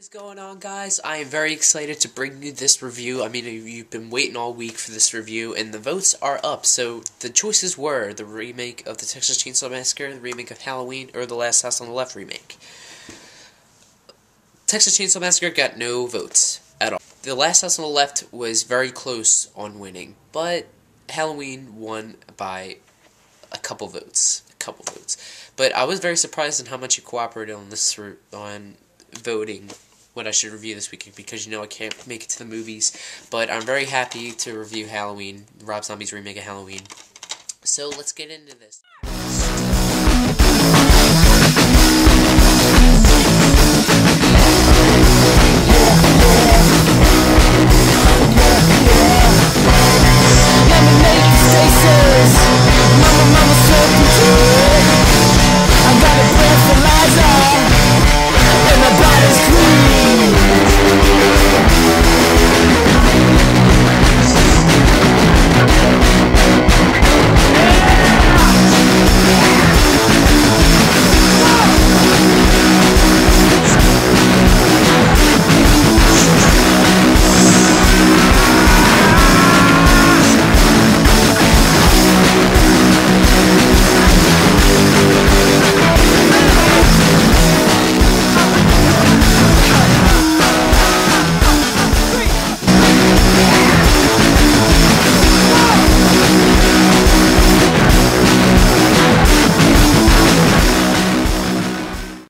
What's going on, guys? I am very excited to bring you this review. I mean, you've been waiting all week for this review, and the votes are up. So the choices were the remake of the Texas Chainsaw Massacre, the remake of Halloween, or the Last House on the Left remake. Texas Chainsaw Massacre got no votes at all. The Last House on the Left was very close on winning, but Halloween won by a couple votes. But I was very surprised in how much you cooperated on this on voting what I should review this week, because I can't make it to the movies, but I'm very happy to review Halloween, Rob Zombie's remake of Halloween. So let's get into this.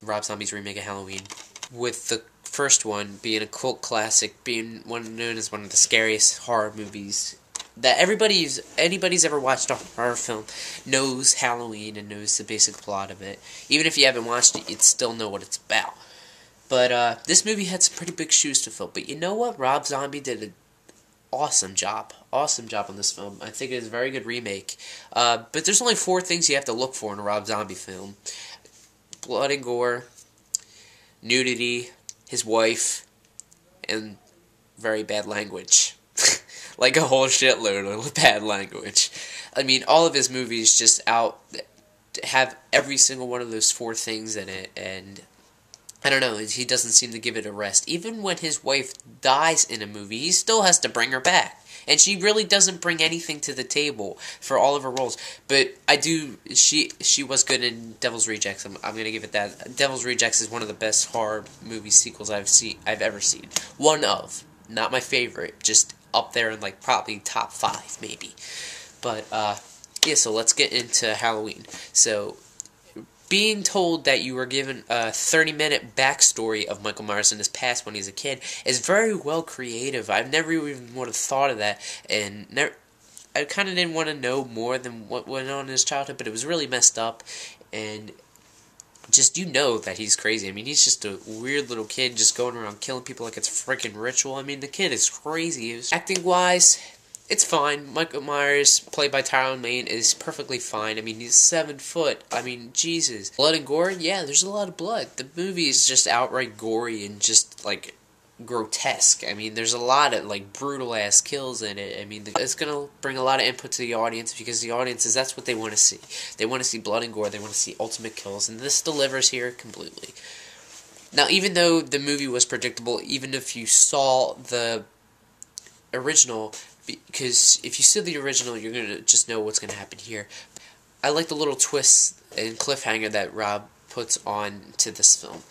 Rob Zombie's remake of Halloween, with the first one being a cult classic, being known as one of the scariest horror movies that anybody's ever watched a horror film knows Halloween and knows the basic plot of it. Even if you haven't watched it, you'd still know what it's about. But this movie had some pretty big shoes to fill. But you know what? Rob Zombie did an awesome job on this film. I think it is a very good remake. But there's only 4 things you have to look for in a Rob Zombie film: blood and gore, nudity, his wife, and very bad language. Like a whole shitload of bad language. I mean, all of his movies just have every single one of those 4 things in it, and I don't know, he doesn't seem to give it a rest. Even when his wife dies in a movie, he still has to bring her back. And she really doesn't bring anything to the table for all of her roles. But she was good in Devil's Rejects. I'm going to give it that. Devil's Rejects is one of the best horror movie sequels I've ever seen. One of. Not my favorite. Just up there in, like, probably top 5, maybe. But, yeah, so let's get into Halloween. So, being told that you were given a 30-minute backstory of Michael Myers in his past when he was a kid is very well creative. I've never even would have thought of that, and I kind of didn't want to know more than what went on in his childhood, but it was really messed up, and just, that he's crazy. I mean, he's just a weird little kid just going around killing people like it's a freaking ritual. I mean, the kid is crazy. Acting-wise, it's fine. Michael Myers, played by Tyler Mane, is perfectly fine. I mean, he's 7 foot. I mean, Jesus. Blood and gore? Yeah, there's a lot of blood. The movie is just outright gory and just, like, grotesque. I mean, there's a lot of, like, brutal-ass kills in it. I mean, it's gonna bring a lot of input to the audience, because the audiences, that's what they want to see. They want to see blood and gore. They want to see ultimate kills, and this delivers here completely. Now, even though the movie was predictable, even if you saw the original, because if you see the original, you're going to just know what's going to happen here. I like the little twists and cliffhanger that Rob puts on to this film.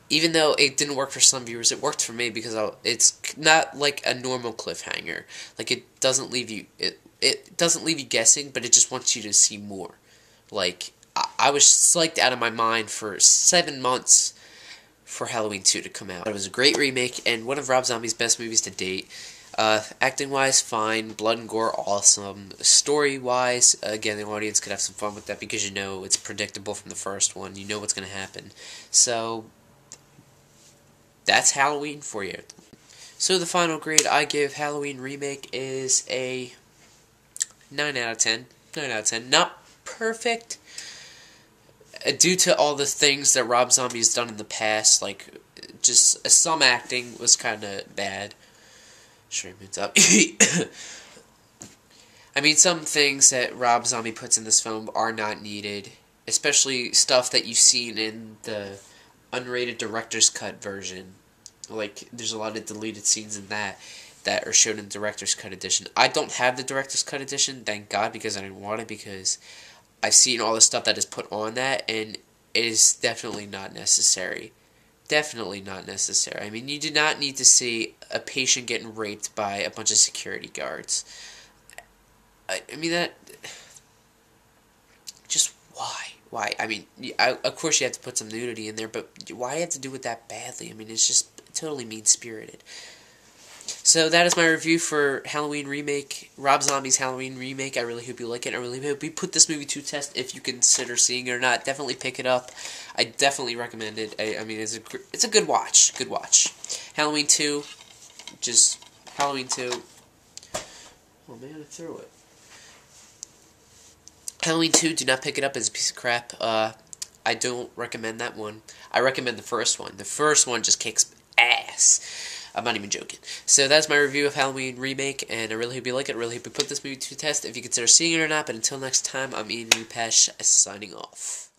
Even though it didn't work for some viewers, it worked for me, because it's not like a normal cliffhanger. Like, it doesn't leave you it doesn't leave you guessing, but it just wants you to see more. Like, I was psyched out of my mind for 7 months for Halloween 2 to come out. It was a great remake and one of Rob Zombie's best movies to date. Acting-wise, fine. Blood and gore, awesome. Story-wise, again, the audience could have some fun with that, because it's predictable from the first one. You know what's going to happen. So, that's Halloween for you. So, the final grade I give Halloween Remake is a 9 out of 10. 9 out of 10. Not perfect, due to all the things that Rob Zombie's done in the past. Like, just some acting was kind of bad. Sure, moves up. I mean, some things that Rob Zombie puts in this film are not needed, especially stuff that you've seen in the unrated director's cut version. Like, there's a lot of deleted scenes in that are shown in the director's cut edition. I don't have the director's cut edition, thank God, because I didn't want it, because I've seen all the stuff that is put on that, and it is definitely not necessary. Definitely not necessary. I mean, you do not need to see a patient getting raped by a bunch of security guards. I mean, that... Just why? Why? I mean, of course you have to put some nudity in there, but why have to do it that badly? I mean, it's just totally mean-spirited. So that is my review for Halloween Remake, Rob Zombie's Halloween Remake. I really hope you like it. I really hope you put this movie to test if you consider seeing it or not. Definitely pick it up. I definitely recommend it. I mean, it's a good watch. Good watch. Halloween 2, just Halloween 2. Oh man, I threw it. Halloween 2, do not pick it up. It's a piece of crap. I don't recommend that one. I recommend the first one. The first one just kicks ass. I'm not even joking. So that's my review of Halloween Remake, and I really hope you like it. I really hope you put this movie to test if you consider seeing it or not. But until next time, I'm Ian Upesh, signing off.